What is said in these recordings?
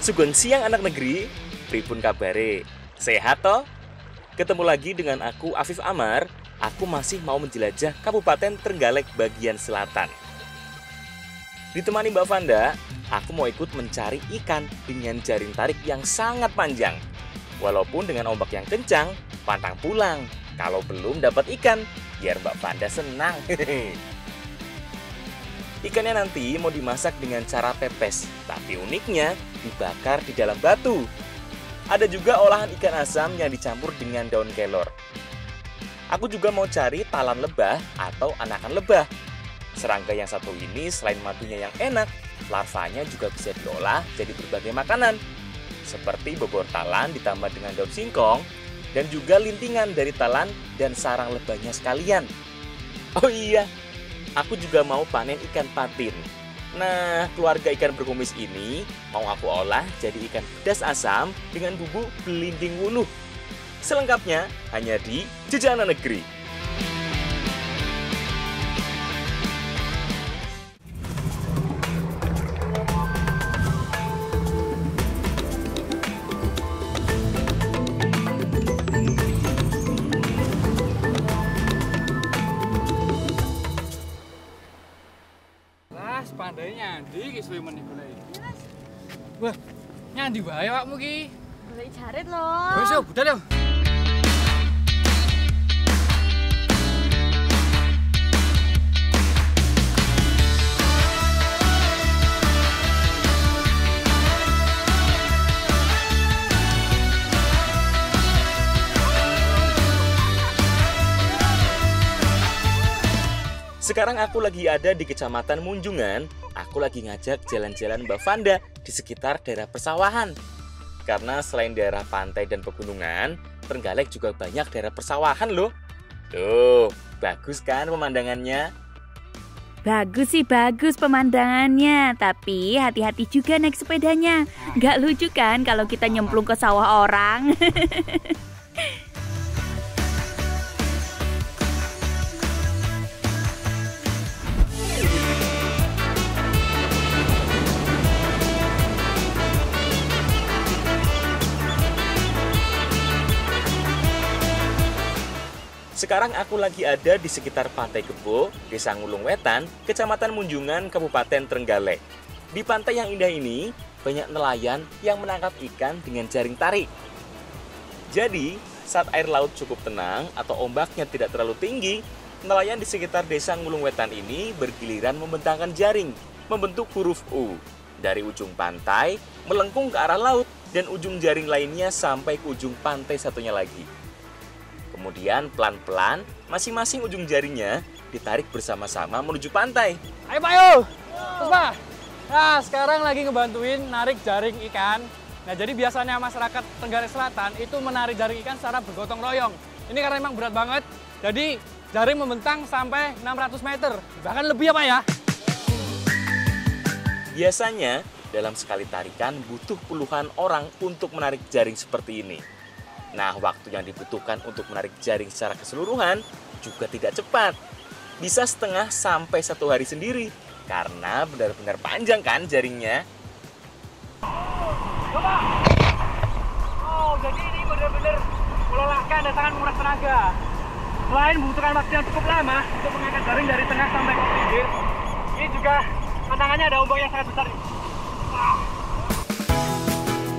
Sugeng siang anak negeri, pripun kabare? Sehat toh? Ketemu lagi dengan aku Afif Amar. Aku masih mau menjelajah Kabupaten Trenggalek bagian selatan. Ditemani Mbak Vanda, aku mau ikut mencari ikan dengan jaring tarik yang sangat panjang. Walaupun dengan ombak yang kencang, pantang pulang kalau belum dapat ikan, biar Mbak Vanda senang. Ikannya nanti mau dimasak dengan cara pepes, tapi uniknya dibakar di dalam batu. Ada juga olahan ikan asam yang dicampur dengan daun kelor. Aku juga mau cari talan lebah atau anakan lebah. Serangga yang satu ini selain madunya yang enak, larvanya juga bisa diolah jadi berbagai makanan. Seperti bobor talan ditambah dengan daun singkong, dan juga lintingan dari talan dan sarang lebahnya sekalian. Oh iya, aku juga mau panen ikan patin. Nah, keluarga ikan berkumis ini mau aku olah jadi ikan pedas asam dengan bumbu belimbing wuluh. Selengkapnya hanya di Jajanan Negeri. Pandai nyandi ki suwe meneh golek. Wah, nyandi wae awakmu ki. Golek jarit lho. Wis yo budal yo. Sekarang aku lagi ada di Kecamatan Munjungan. Aku lagi ngajak jalan-jalan Mbak Vanda di sekitar daerah persawahan. Karena selain daerah pantai dan pegunungan, Trenggalek juga banyak daerah persawahan loh. Tuh, bagus kan pemandangannya? Bagus sih, bagus pemandangannya. Tapi hati-hati juga naik sepedanya. Nggak lucu kan kalau kita nyemplung ke sawah orang. Sekarang aku lagi ada di sekitar Pantai Kebo, Desa Ngulung Wetan, Kecamatan Munjungan, Kabupaten Trenggalek. Di pantai yang indah ini, banyak nelayan yang menangkap ikan dengan jaring tarik. Jadi, saat air laut cukup tenang atau ombaknya tidak terlalu tinggi, nelayan di sekitar Desa Ngulung Wetan ini bergiliran membentangkan jaring, membentuk huruf U. Dari ujung pantai, melengkung ke arah laut, dan ujung jaring lainnya sampai ke ujung pantai satunya lagi. Kemudian pelan-pelan masing-masing ujung jaringnya ditarik bersama-sama menuju pantai. Ayo Pak yo. Terus Pak. Nah, sekarang lagi ngebantuin narik jaring ikan. Nah, jadi biasanya masyarakat Trenggalek Selatan itu menarik jaring ikan secara bergotong royong. Ini karena memang berat banget. Jadi jaring membentang sampai 600 meter. Bahkan lebih ya Pak ya. Biasanya dalam sekali tarikan butuh puluhan orang untuk menarik jaring seperti ini. Nah, waktu yang dibutuhkan untuk menarik jaring secara keseluruhan juga tidak cepat. Bisa setengah sampai 1 hari sendiri, karena benar-benar panjang kan jaringnya. Coba. Oh, jadi ini benar-benar melelahkan dan sangat menguras tenaga. Selain membutuhkan waktu yang cukup lama untuk mengangkat jaring dari tengah sampai ke pinggir, ini juga tantangannya ada ombak yang sangat besar.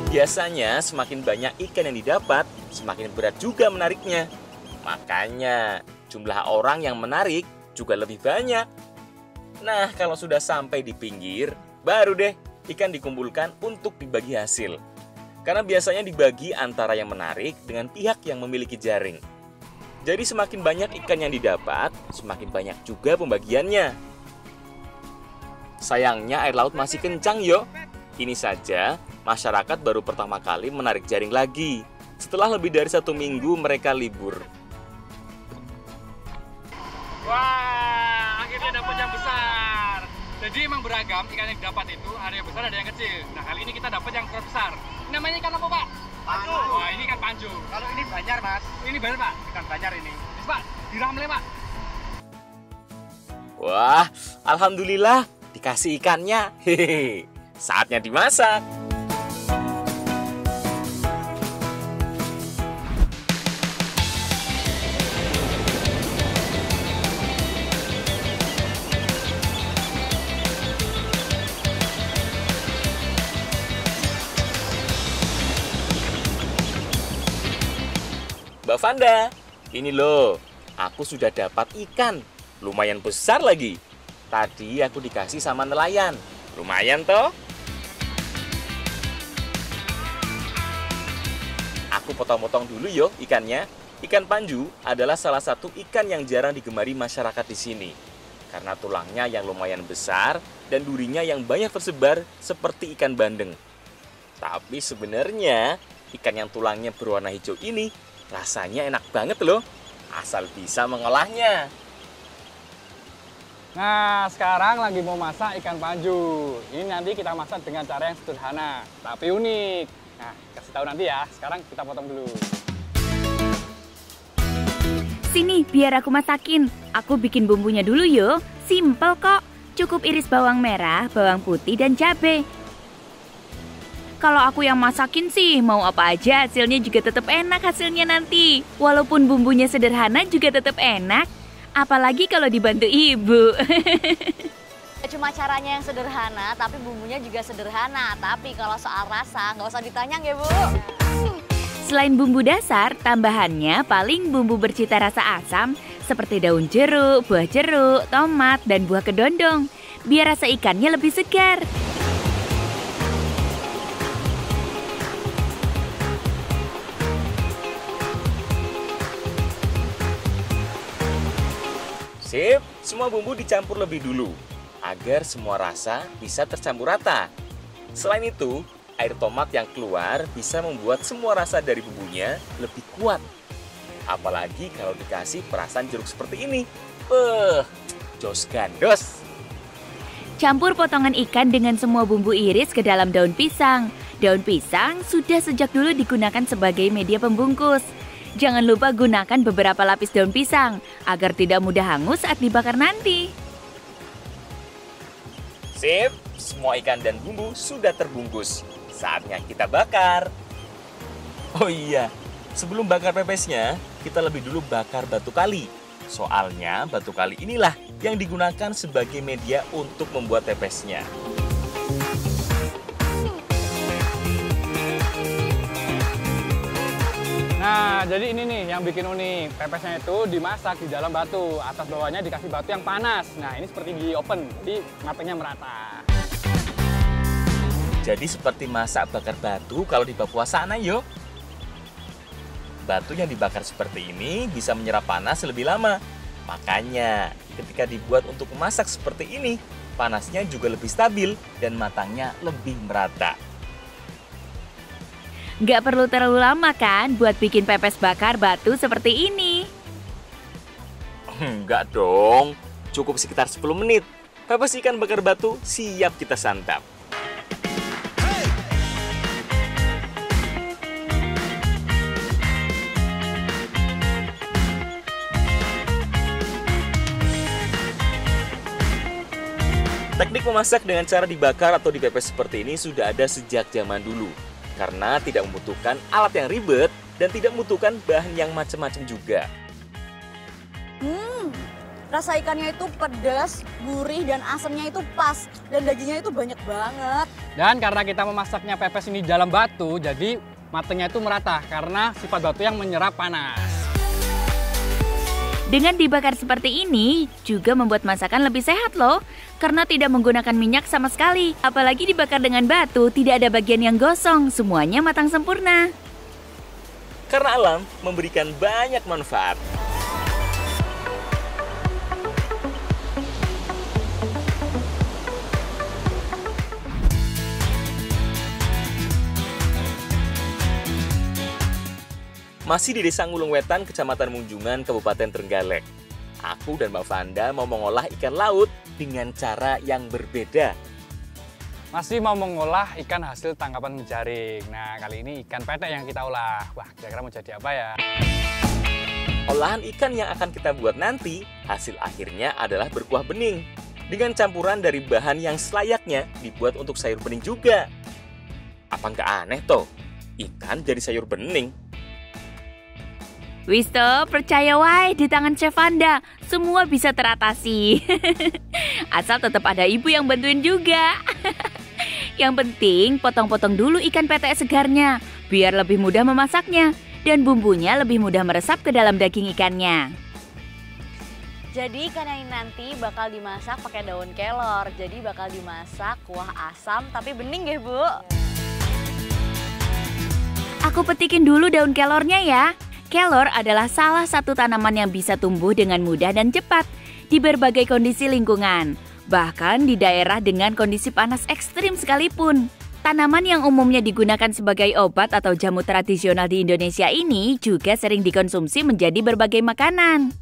Biasanya semakin banyak ikan yang didapat, semakin berat juga menariknya. Makanya jumlah orang yang menarik juga lebih banyak. Nah, kalau sudah sampai di pinggir, baru deh ikan dikumpulkan untuk dibagi hasil. Karena biasanya dibagi antara yang menarik dengan pihak yang memiliki jaring. Jadi semakin banyak ikan yang didapat, semakin banyak juga pembagiannya. Sayangnya air laut masih kencang yo. Ini saja masyarakat baru pertama kali menarik jaring lagi. Setelah lebih dari 1 minggu mereka libur. Wah, akhirnya dapat yang besar. Jadi emang beragam ikan yang dapat itu, ada yang besar ada yang kecil. Nah, kali ini kita dapat yang terbesar. Ini namanya ikan apa Pak? Panju. Wah, ini ikan panju. Kalau ini banjar Mas. Ini banjar Pak? Ikan banjar ini. Yes, Pak, diramle Pak. Wah, alhamdulillah dikasih ikannya. Hehehe. Saatnya dimasak. Mbak Vanda, ini loh, aku sudah dapat ikan. Lumayan besar lagi. Tadi aku dikasih sama nelayan. Lumayan toh? Aku potong-potong dulu yo ikannya. Ikan panju adalah salah satu ikan yang jarang digemari masyarakat di sini. Karena tulangnya yang lumayan besar dan durinya yang banyak tersebar seperti ikan bandeng. Tapi sebenarnya ikan yang tulangnya berwarna hijau ini rasanya enak banget loh, asal bisa mengolahnya. Nah, sekarang lagi mau masak ikan panju. Ini nanti kita masak dengan cara yang sederhana, tapi unik. Nah, kasih tahu nanti ya. Sekarang kita potong dulu. Sini, biar aku masakin. Aku bikin bumbunya dulu yuk. Simpel kok. Cukup iris bawang merah, bawang putih, dan cabai. Kalau aku yang masakin sih, mau apa aja hasilnya juga tetap enak hasilnya nanti. Walaupun bumbunya sederhana juga tetap enak. Apalagi kalau dibantu ibu. Cuma caranya yang sederhana, tapi bumbunya juga sederhana. Tapi kalau soal rasa, nggak usah ditanya ya, Bu. Selain bumbu dasar, tambahannya paling bumbu bercita rasa asam seperti daun jeruk, buah jeruk, tomat, dan buah kedondong. Biar rasa ikannya lebih segar. Sip, semua bumbu dicampur lebih dulu agar semua rasa bisa tercampur rata. Selain itu, air tomat yang keluar bisa membuat semua rasa dari bumbunya lebih kuat. Apalagi kalau dikasih perasan jeruk seperti ini. Jos gandos. Campur potongan ikan dengan semua bumbu iris ke dalam daun pisang. Daun pisang sudah sejak dulu digunakan sebagai media pembungkus. Jangan lupa gunakan beberapa lapis daun pisang agar tidak mudah hangus saat dibakar nanti. Sip, semua ikan dan bumbu sudah terbungkus. Saatnya kita bakar. Oh iya, sebelum bakar pepesnya, kita lebih dulu bakar batu kali. Soalnya batu kali inilah yang digunakan sebagai media untuk membuat pepesnya. Nah, jadi ini nih yang bikin unik. Pepesnya itu dimasak di dalam batu. Atas bawahnya dikasih batu yang panas. Nah, ini seperti di oven, jadi matangnya merata. Jadi seperti masak bakar batu kalau di Papua sana yuk. Batu yang dibakar seperti ini bisa menyerap panas lebih lama. Makanya ketika dibuat untuk memasak seperti ini, panasnya juga lebih stabil dan matangnya lebih merata. Nggak perlu terlalu lama kan buat bikin pepes bakar batu seperti ini. Enggak dong, cukup sekitar 10 menit. Pepes ikan bakar batu siap kita santap. Teknik memasak dengan cara dibakar atau dipepes seperti ini sudah ada sejak zaman dulu. Karena tidak membutuhkan alat yang ribet dan tidak membutuhkan bahan yang macam-macam juga. Rasa ikannya itu pedas, gurih, dan asamnya itu pas. Dan dagingnya itu banyak banget. Dan karena kita memasaknya pepes ini dalam batu, jadi matangnya itu merata karena sifat batu yang menyerap panas. Dengan dibakar seperti ini juga membuat masakan lebih sehat loh. Karena tidak menggunakan minyak sama sekali. Apalagi dibakar dengan batu, tidak ada bagian yang gosong. Semuanya matang sempurna. Karena alam memberikan banyak manfaat. Masih di Desa Ngulung Wetan, Kecamatan Munjungan, Kabupaten Trenggalek. Aku dan Mbak Vanda mau mengolah ikan laut dengan cara yang berbeda. Masih mau mengolah ikan hasil tangkapan menjaring. Nah, kali ini ikan petek yang kita olah. Wah, kira-kira mau jadi apa ya? Olahan ikan yang akan kita buat nanti, hasil akhirnya adalah berkuah bening. Dengan campuran dari bahan yang selayaknya dibuat untuk sayur bening juga. Apa nggak aneh toh? Ikan jadi sayur bening. Wisto, percaya wae di tangan Chef Vanda, semua bisa teratasi. Asal tetap ada ibu yang bantuin juga. Yang penting potong-potong dulu ikan petek segarnya, biar lebih mudah memasaknya. dan bumbunya lebih mudah meresap ke dalam daging ikannya. Jadi ikan yang nanti bakal dimasak pakai daun kelor. Jadi bakal dimasak kuah asam tapi bening ya Bu. Aku petikin dulu daun kelornya ya. Kelor adalah salah satu tanaman yang bisa tumbuh dengan mudah dan cepat di berbagai kondisi lingkungan. Bahkan di daerah dengan kondisi panas ekstrim sekalipun. Tanaman yang umumnya digunakan sebagai obat atau jamu tradisional di Indonesia ini juga sering dikonsumsi menjadi berbagai makanan.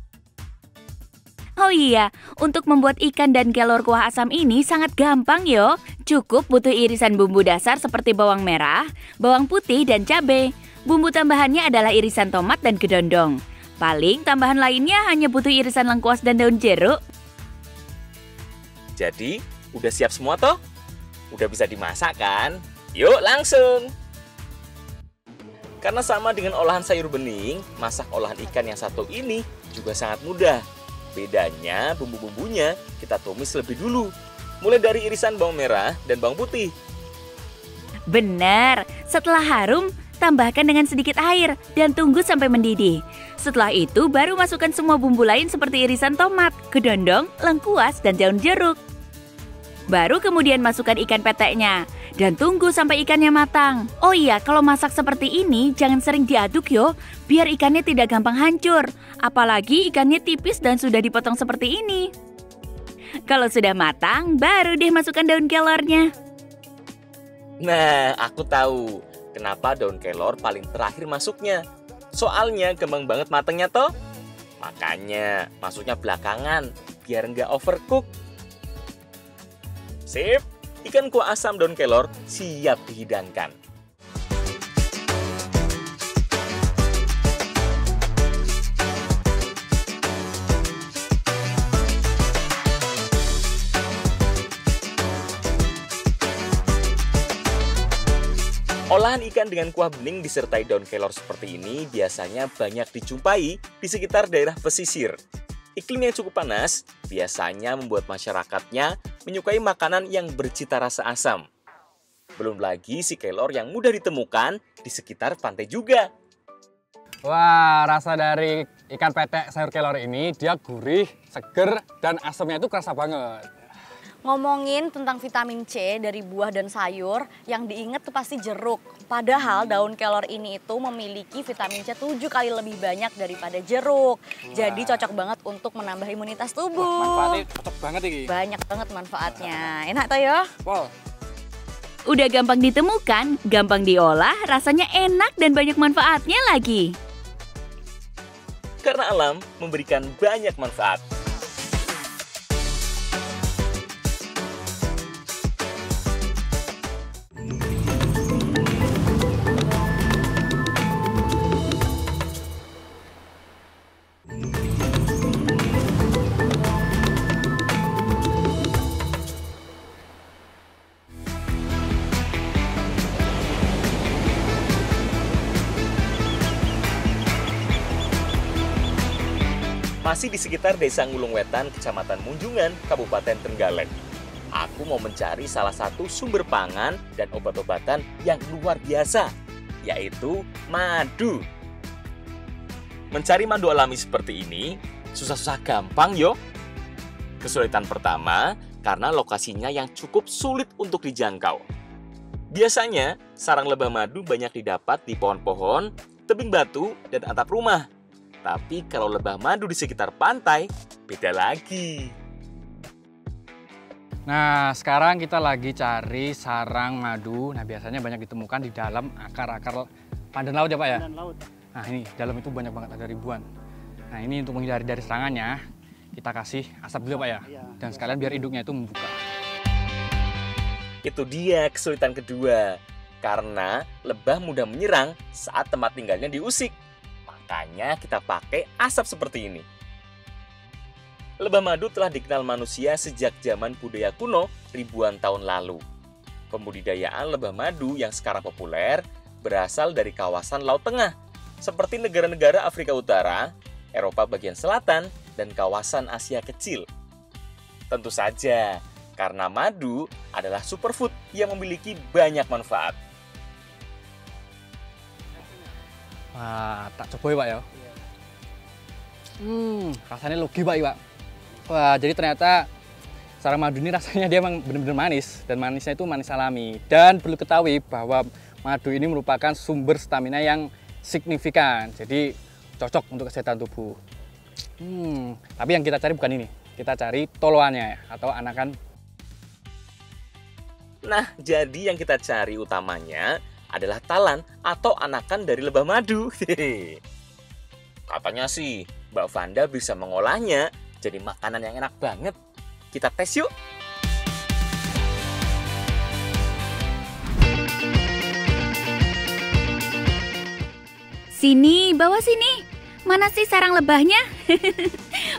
Oh iya, untuk membuat ikan dan kelor kuah asam ini sangat gampang yo. Cukup butuh irisan bumbu dasar seperti bawang merah, bawang putih, dan cabai. Bumbu tambahannya adalah irisan tomat dan kedondong. Paling tambahan lainnya hanya butuh irisan lengkuas dan daun jeruk. Jadi, udah siap semua toh? Udah bisa dimasak kan? Yuk langsung! Karena sama dengan olahan sayur bening, masak olahan ikan yang satu ini juga sangat mudah. Bedanya bumbu-bumbunya kita tumis lebih dulu. Mulai dari irisan bawang merah dan bawang putih. Benar, setelah harum, tambahkan dengan sedikit air dan tunggu sampai mendidih. Setelah itu baru masukkan semua bumbu lain seperti irisan tomat, kedondong, lengkuas, dan daun jeruk. Baru kemudian masukkan ikan peteknya dan tunggu sampai ikannya matang. Oh iya, kalau masak seperti ini jangan sering diaduk yo, biar ikannya tidak gampang hancur. Apalagi ikannya tipis dan sudah dipotong seperti ini. Kalau sudah matang, baru deh masukkan daun kelornya. Nah, aku tahu kenapa daun kelor paling terakhir masuknya. Soalnya gampang banget matangnya toh. Makanya masuknya belakangan, biar nggak overcook. Sip, ikan kuah asam daun kelor siap dihidangkan. Olahan ikan dengan kuah bening disertai daun kelor seperti ini biasanya banyak dijumpai di sekitar daerah pesisir. Iklim yang cukup panas biasanya membuat masyarakatnya menyukai makanan yang bercita rasa asam. Belum lagi si kelor yang mudah ditemukan di sekitar pantai juga. Wah, rasa dari ikan petek sayur kelor ini dia gurih, seger, dan asamnya itu kerasa banget. Ngomongin tentang vitamin C dari buah dan sayur, yang diingat tuh pasti jeruk. Padahal daun kelor ini itu memiliki vitamin C 7 kali lebih banyak daripada jeruk. Jadi cocok banget untuk menambah imunitas tubuh. Manfaatnya cocok banget ini. Banyak banget manfaatnya. Enak toh ya? Wow. Udah gampang ditemukan, gampang diolah, rasanya enak dan banyak manfaatnya lagi. Karena alam memberikan banyak manfaat. Masih di sekitar Desa Ngulung Wetan, Kecamatan Munjungan, Kabupaten Trenggalek. Aku mau mencari salah satu sumber pangan dan obat-obatan yang luar biasa, yaitu madu. Mencari madu alami seperti ini susah-susah gampang yo. Kesulitan pertama karena lokasinya yang cukup sulit untuk dijangkau. Biasanya sarang lebah madu banyak didapat di pohon-pohon, tebing batu, dan atap rumah. Tapi kalau lebah madu di sekitar pantai, beda lagi. Nah, sekarang kita lagi cari sarang madu. Nah, biasanya banyak ditemukan di dalam akar-akar pandan laut ya Pak ya? Pandan laut. Nah, ini dalam itu banyak banget, ada ribuan. Nah, ini untuk menghindari dari serangannya, kita kasih asap dulu Pak ya? Iya. Dan sekalian biar hidungnya itu membuka. Itu dia kesulitan kedua. Karena lebah mudah menyerang saat tempat tinggalnya diusik. Makanya kita pakai asap seperti ini. Lebah madu telah dikenal manusia sejak zaman budaya kuno ribuan tahun lalu. Pembudidayaan lebah madu yang sekarang populer berasal dari kawasan Laut Tengah, seperti negara-negara Afrika Utara, Eropa bagian selatan, dan kawasan Asia Kecil. Tentu saja, karena madu adalah superfood yang memiliki banyak manfaat. Wah, tak coba ya Pak ya. Rasanya logi Pak. Wah, jadi ternyata sarang madu ini rasanya dia emang benar-benar manis. Dan manisnya itu manis alami. Dan perlu ketahui bahwa madu ini merupakan sumber stamina yang signifikan. Jadi cocok untuk kesehatan tubuh. Tapi yang kita cari bukan ini. Kita cari toloannya atau anakan. Nah, jadi yang kita cari utamanya adalah talan atau anakan dari lebah madu. Katanya sih, Mbak Vanda bisa mengolahnya jadi makanan yang enak banget. Kita tes yuk. Sini, bawa sini. Mana sih sarang lebahnya?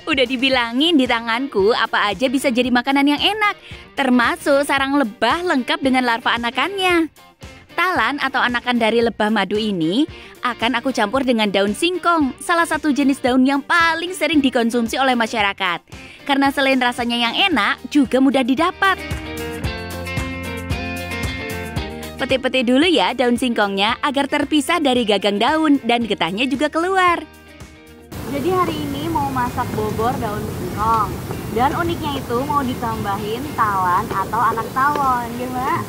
Udah dibilangin di tanganku apa aja bisa jadi makanan yang enak. Termasuk sarang lebah lengkap dengan larva anakannya. Talan atau anakan dari lebah madu ini akan aku campur dengan daun singkong, salah satu jenis daun yang paling sering dikonsumsi oleh masyarakat. Karena selain rasanya yang enak, juga mudah didapat. Petik-petik dulu ya daun singkongnya agar terpisah dari gagang daun dan getahnya juga keluar. Jadi hari ini mau masak bobor daun singkong. Dan uniknya itu mau ditambahin talan atau anak tawon, gimana?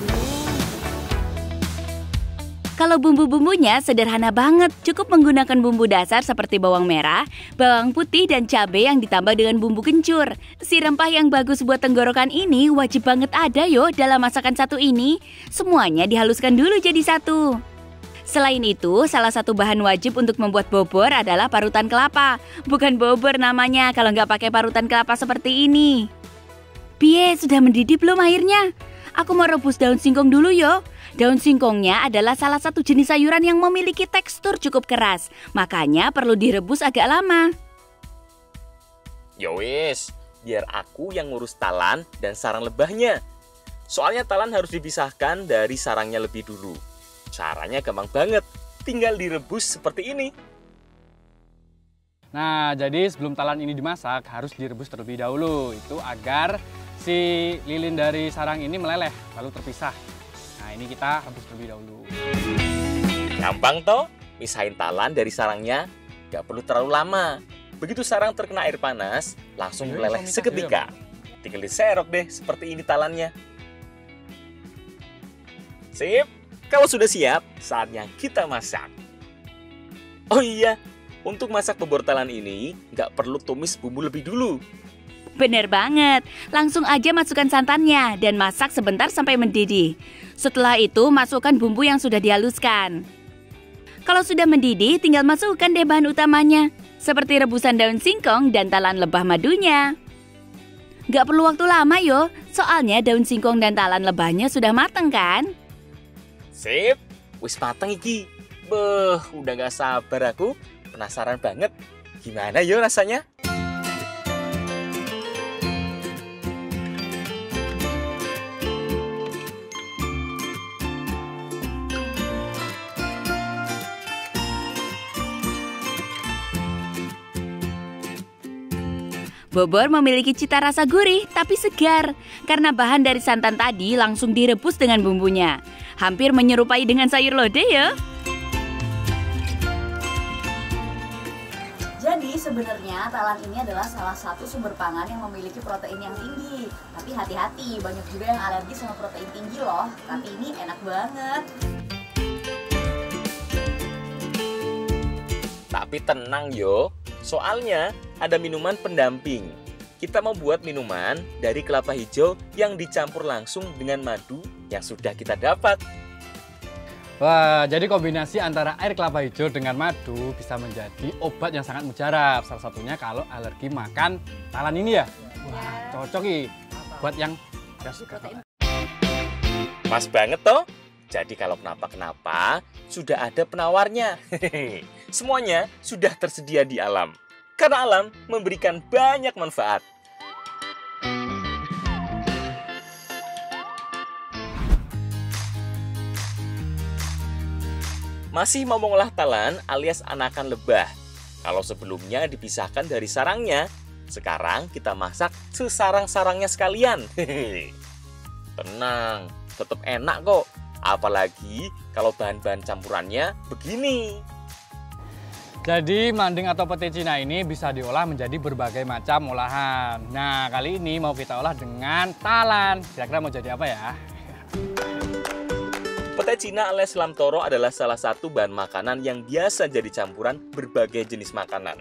Kalau bumbu-bumbunya sederhana banget, cukup menggunakan bumbu dasar seperti bawang merah, bawang putih, dan cabai yang ditambah dengan bumbu kencur. Si rempah yang bagus buat tenggorokan ini wajib banget ada yo dalam masakan satu ini. Semuanya dihaluskan dulu jadi satu. Selain itu, salah satu bahan wajib untuk membuat bobor adalah parutan kelapa. Bukan bobor namanya kalau nggak pakai parutan kelapa seperti ini. Pie, sudah mendidih belum airnya? Aku mau rebus daun singkong dulu yo. Daun singkongnya adalah salah satu jenis sayuran yang memiliki tekstur cukup keras. Makanya perlu direbus agak lama. Yowis, biar aku yang ngurus talan dan sarang lebahnya. Soalnya talan harus dipisahkan dari sarangnya lebih dulu. Caranya gampang banget, tinggal direbus seperti ini. Nah, jadi sebelum talan ini dimasak harus direbus terlebih dahulu. Itu agar si lilin dari sarang ini meleleh, lalu terpisah. Nah, ini kita rebus terlebih dahulu. Gampang toh, misahin talan dari sarangnya, gak perlu terlalu lama. Begitu sarang terkena air panas, langsung meleleh seketika. Tinggal diserok deh seperti ini talannya. Sip, kalau sudah siap, saatnya kita masak. Oh iya, untuk masak bobor talan ini, gak perlu tumis bumbu lebih dulu. Bener banget, langsung aja masukkan santannya dan masak sebentar sampai mendidih. Setelah itu masukkan bumbu yang sudah dihaluskan. Kalau sudah mendidih, tinggal masukkan deh bahan utamanya, seperti rebusan daun singkong dan talan lebah madunya. Gak perlu waktu lama yo, soalnya daun singkong dan talan lebahnya sudah mateng kan? Sip, wis mateng iki. Beuh, udah gak sabar aku, penasaran banget. Gimana yo rasanya? Bobor memiliki cita rasa gurih tapi segar karena bahan dari santan tadi langsung direbus dengan bumbunya. Hampir menyerupai dengan sayur lodeh ya. Jadi sebenarnya talan ini adalah salah satu sumber pangan yang memiliki protein yang tinggi. Tapi hati-hati, banyak juga yang alergi sama protein tinggi loh. Tapi ini enak banget. Tapi tenang yo, soalnya ada minuman pendamping. Kita mau buat minuman dari kelapa hijau yang dicampur langsung dengan madu yang sudah kita dapat. Wah, jadi kombinasi antara air kelapa hijau dengan madu bisa menjadi obat yang sangat mujarab. Salah satunya kalau alergi makan talan ini ya. Wah, cocok nih buat yang suka. Pas banget toh. Jadi kalau kenapa-kenapa, sudah ada penawarnya. Semuanya sudah tersedia di alam. Karena alam memberikan banyak manfaat. Masih mau mengolah talan alias anakan lebah. Kalau sebelumnya dipisahkan dari sarangnya, sekarang kita masak sesarang-sarangnya sekalian. Tenang, tetap enak kok. Apalagi kalau bahan-bahan campurannya begini. Jadi manding atau pete Cina ini bisa diolah menjadi berbagai macam olahan. Nah, kali ini mau kita olah dengan talan. Kira-kira mau jadi apa ya? Pete Cina alias lam toro adalah salah satu bahan makanan yang biasa jadi campuran berbagai jenis makanan.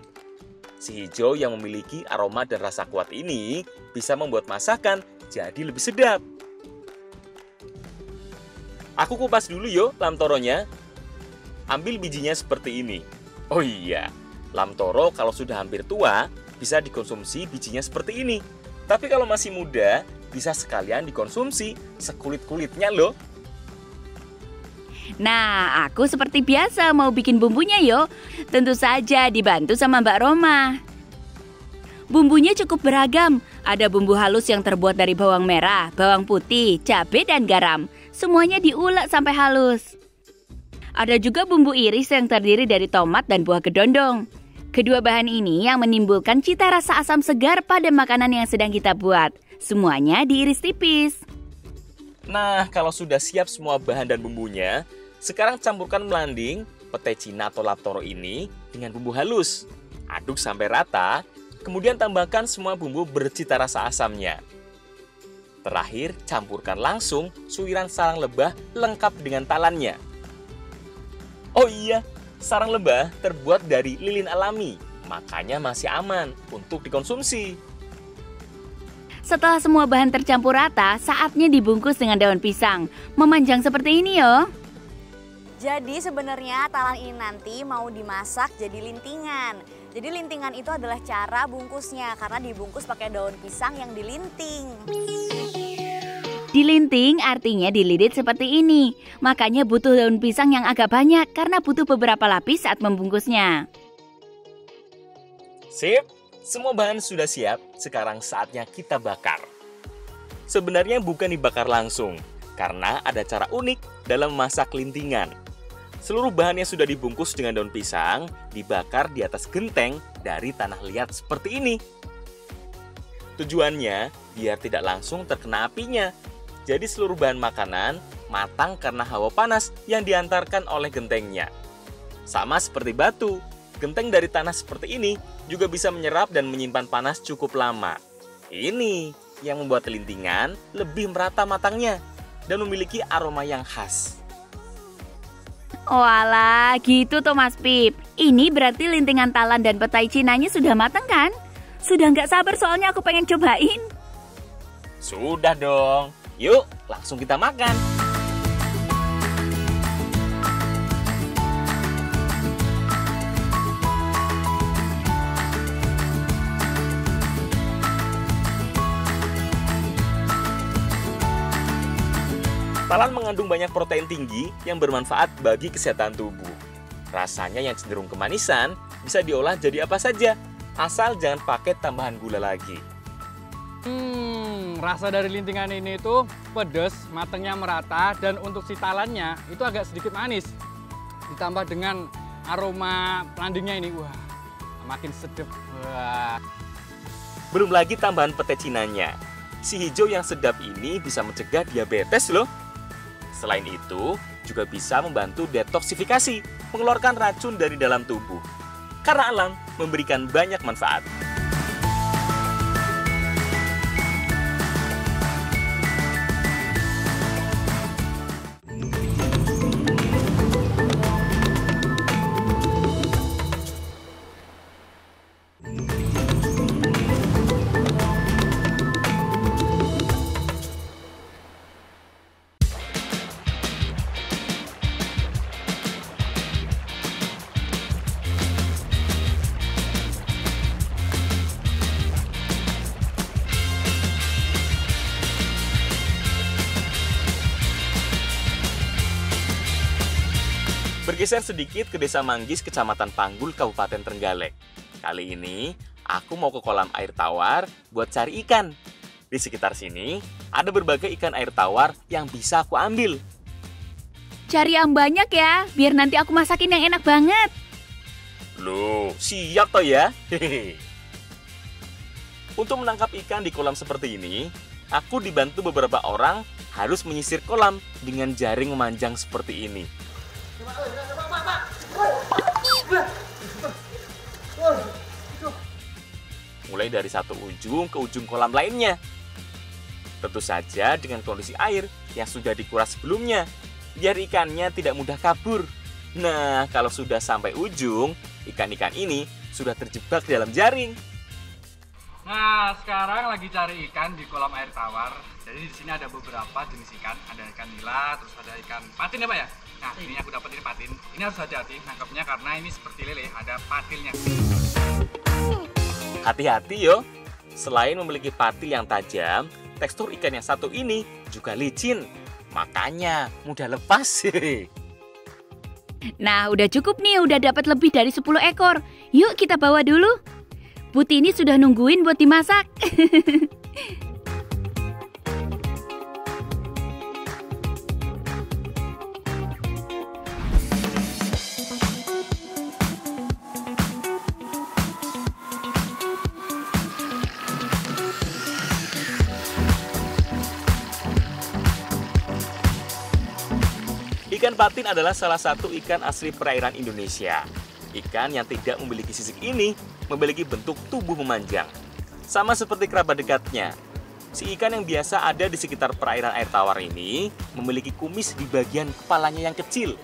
Si hijau yang memiliki aroma dan rasa kuat ini bisa membuat masakan jadi lebih sedap. Aku kupas dulu yo lam toronya. Ambil bijinya seperti ini. Oh iya, lam toro kalau sudah hampir tua bisa dikonsumsi bijinya seperti ini. Tapi kalau masih muda bisa sekalian dikonsumsi sekulit-kulitnya loh. Nah, aku seperti biasa mau bikin bumbunya yo. Tentu saja dibantu sama Mbak Roma. Bumbunya cukup beragam. Ada bumbu halus yang terbuat dari bawang merah, bawang putih, cabai, dan garam. Semuanya diulek sampai halus. Ada juga bumbu iris yang terdiri dari tomat dan buah kedondong. Kedua bahan ini yang menimbulkan cita rasa asam segar pada makanan yang sedang kita buat. Semuanya diiris tipis. Nah, kalau sudah siap semua bahan dan bumbunya, sekarang campurkan melanding pete Cina atau lam toro ini dengan bumbu halus. Aduk sampai rata, kemudian tambahkan semua bumbu bercita rasa asamnya. Terakhir, campurkan langsung suiran sarang lebah lengkap dengan talannya. Oh iya, sarang lebah terbuat dari lilin alami, makanya masih aman untuk dikonsumsi. Setelah semua bahan tercampur rata, saatnya dibungkus dengan daun pisang. Memanjang seperti ini yo. Jadi sebenarnya talan ini nanti mau dimasak jadi lintingan. Jadi lintingan itu adalah cara bungkusnya karena dibungkus pakai daun pisang yang dilinting. Dilinting artinya dililit seperti ini. Makanya butuh daun pisang yang agak banyak karena butuh beberapa lapis saat membungkusnya. Sip, semua bahan sudah siap. Sekarang saatnya kita bakar. Sebenarnya bukan dibakar langsung, karena ada cara unik dalam memasak lintingan. Seluruh bahan yang sudah dibungkus dengan daun pisang dibakar di atas genteng dari tanah liat seperti ini. Tujuannya biar tidak langsung terkena apinya. Jadi seluruh bahan makanan matang karena hawa panas yang diantarkan oleh gentengnya. Sama seperti batu, genteng dari tanah seperti ini juga bisa menyerap dan menyimpan panas cukup lama. Ini yang membuat lintingan lebih merata matangnya dan memiliki aroma yang khas. Walah, gitu toh Mas Pip. Ini berarti lintingan talan dan petai Cinanya sudah matang kan? Sudah nggak sabar soalnya aku pengen cobain. Sudah dong. Yuk, langsung kita makan. Talan mengandung banyak protein tinggi yang bermanfaat bagi kesehatan tubuh. Rasanya yang cenderung kemanisan bisa diolah jadi apa saja, asal jangan pakai tambahan gula lagi. Rasa dari lintingan ini itu pedas, matangnya merata, dan untuk si talannya itu agak sedikit manis. Ditambah dengan aroma landingnya ini, wah, makin sedap. Wah. Belum lagi tambahan pete Cinanya. Si hijau yang sedap ini bisa mencegah diabetes loh. Selain itu, juga bisa membantu detoksifikasi, mengeluarkan racun dari dalam tubuh. Karena alam memberikan banyak manfaat. Bergeser sedikit ke Desa Manggis, Kecamatan Panggul, Kabupaten Trenggalek. Kali ini, aku mau ke kolam air tawar buat cari ikan. Di sekitar sini, ada berbagai ikan air tawar yang bisa aku ambil. Cari yang banyak ya, biar nanti aku masakin yang enak banget. Loh, siap toh ya? Untuk menangkap ikan di kolam seperti ini, aku dibantu beberapa orang harus menyisir kolam dengan jaring memanjang seperti ini. Mulai dari satu ujung ke ujung kolam lainnya. Tentu saja dengan kondisi air yang sudah dikuras sebelumnya, biar ikannya tidak mudah kabur. Nah, kalau sudah sampai ujung, ikan-ikan ini sudah terjebak di dalam jaring. Nah, sekarang lagi cari ikan di kolam air tawar. Jadi di sini ada beberapa jenis ikan, ada ikan nila, terus ada ikan patin ya Pak ya? Nah, ini aku dapat ini patin. Ini harus hati-hati nangkapnya karena ini seperti lele, ada patilnya. Hati-hati yo, selain memiliki patil yang tajam, tekstur ikan yang satu ini juga licin. Makanya mudah lepas. Nah, udah cukup nih, udah dapat lebih dari 10 ekor. Yuk kita bawa dulu. Putih ini sudah nungguin buat dimasak. Ikan patin adalah salah satu ikan asli perairan Indonesia. Ikan yang tidak memiliki sisik ini memiliki bentuk tubuh memanjang. Sama seperti kerabat dekatnya. Si ikan yang biasa ada di sekitar perairan air tawar ini memiliki kumis di bagian kepalanya yang kecil.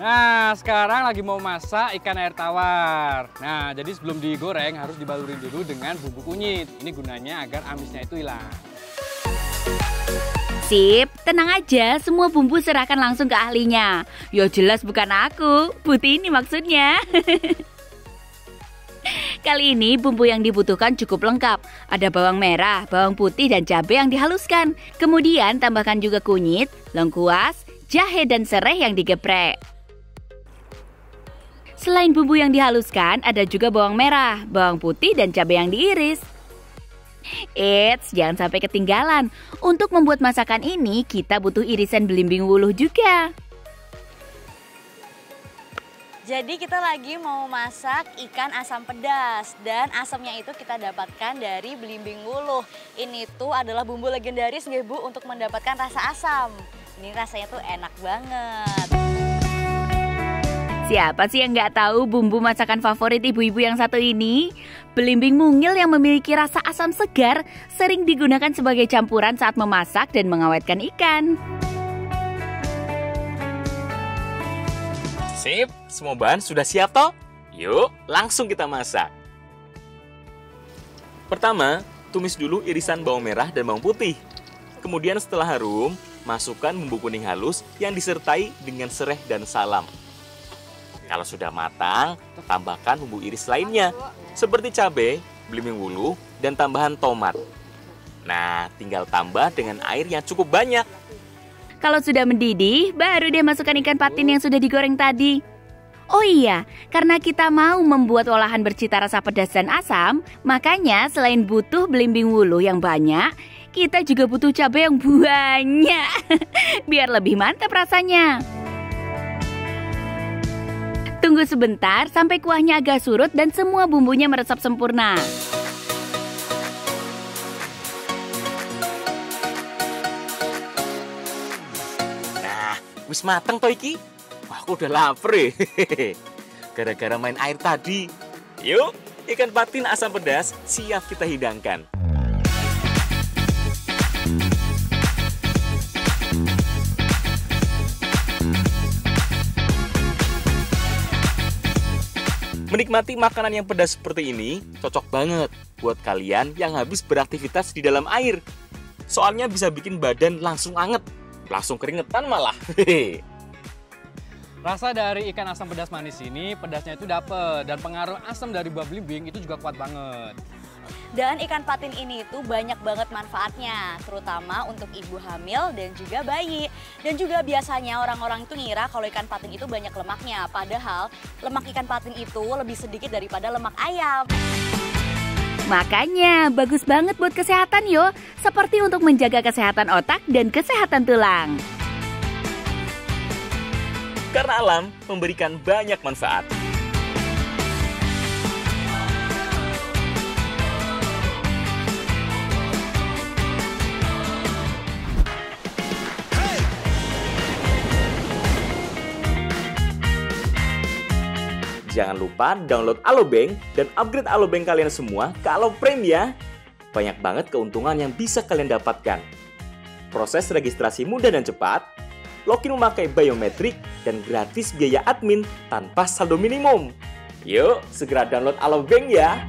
Nah, sekarang lagi mau masak ikan air tawar. Nah, jadi sebelum digoreng harus dibaluri dulu dengan bumbu kunyit. Ini gunanya agar amisnya itu hilang. Sip, tenang aja, semua bumbu serahkan langsung ke ahlinya. Ya jelas bukan aku, Putih ini maksudnya. Kali ini bumbu yang dibutuhkan cukup lengkap. Ada bawang merah, bawang putih, dan cabai yang dihaluskan. Kemudian tambahkan juga kunyit, lengkuas, jahe, dan serai yang digeprek. Selain bumbu yang dihaluskan, ada juga bawang merah, bawang putih, dan cabai yang diiris. Eits, jangan sampai ketinggalan. Untuk membuat masakan ini, kita butuh irisan belimbing wuluh juga. Jadi kita lagi mau masak ikan asam pedas. Dan asamnya itu kita dapatkan dari belimbing wuluh. Ini tuh adalah bumbu legendaris nggih Bu untuk mendapatkan rasa asam. Ini rasanya tuh enak banget. Siapa sih yang nggak tahu bumbu masakan favorit ibu-ibu yang satu ini? Belimbing mungil yang memiliki rasa asam segar sering digunakan sebagai campuran saat memasak dan mengawetkan ikan. Sip, semua bahan sudah siap toh? Yuk, langsung kita masak. Pertama, tumis dulu irisan bawang merah dan bawang putih. Kemudian setelah harum, masukkan bumbu kuning halus yang disertai dengan serai dan salam. Kalau sudah matang, tambahkan bumbu iris lainnya, seperti cabai, belimbing wuluh, dan tambahan tomat. Nah, tinggal tambah dengan air yang cukup banyak. Kalau sudah mendidih, baru deh masukkan ikan patin yang sudah digoreng tadi. Oh iya, karena kita mau membuat olahan bercita rasa pedas dan asam, makanya selain butuh belimbing wuluh yang banyak, kita juga butuh cabai yang banyak, biar lebih mantap rasanya. Tunggu sebentar sampai kuahnya agak surut dan semua bumbunya meresap sempurna. Nah, wis mateng toh iki? Wah, aku udah lapar. Gara-gara main air tadi. Yuk, ikan patin asam pedas siap kita hidangkan. Menikmati makanan yang pedas seperti ini cocok banget buat kalian yang habis beraktivitas di dalam air. Soalnya bisa bikin badan langsung anget, langsung keringetan malah. Rasa dari ikan asam pedas manis ini, pedasnya itu dapet. Dan pengaruh asam dari buah belimbing itu juga kuat banget. Dan ikan patin ini tuh banyak banget manfaatnya, terutama untuk ibu hamil dan juga bayi. Dan juga biasanya orang-orang itu ngira kalau ikan patin itu banyak lemaknya, padahal lemak ikan patin itu lebih sedikit daripada lemak ayam. Makanya bagus banget buat kesehatan yo, seperti untuk menjaga kesehatan otak dan kesehatan tulang. Karena alam memberikan banyak manfaat. Jangan lupa download Alobank dan upgrade Alobank kalian semua ke Aloprime ya. Banyak banget keuntungan yang bisa kalian dapatkan. Proses registrasi mudah dan cepat, login memakai biometrik, dan gratis biaya admin tanpa saldo minimum. Yuk, segera download Alobank ya!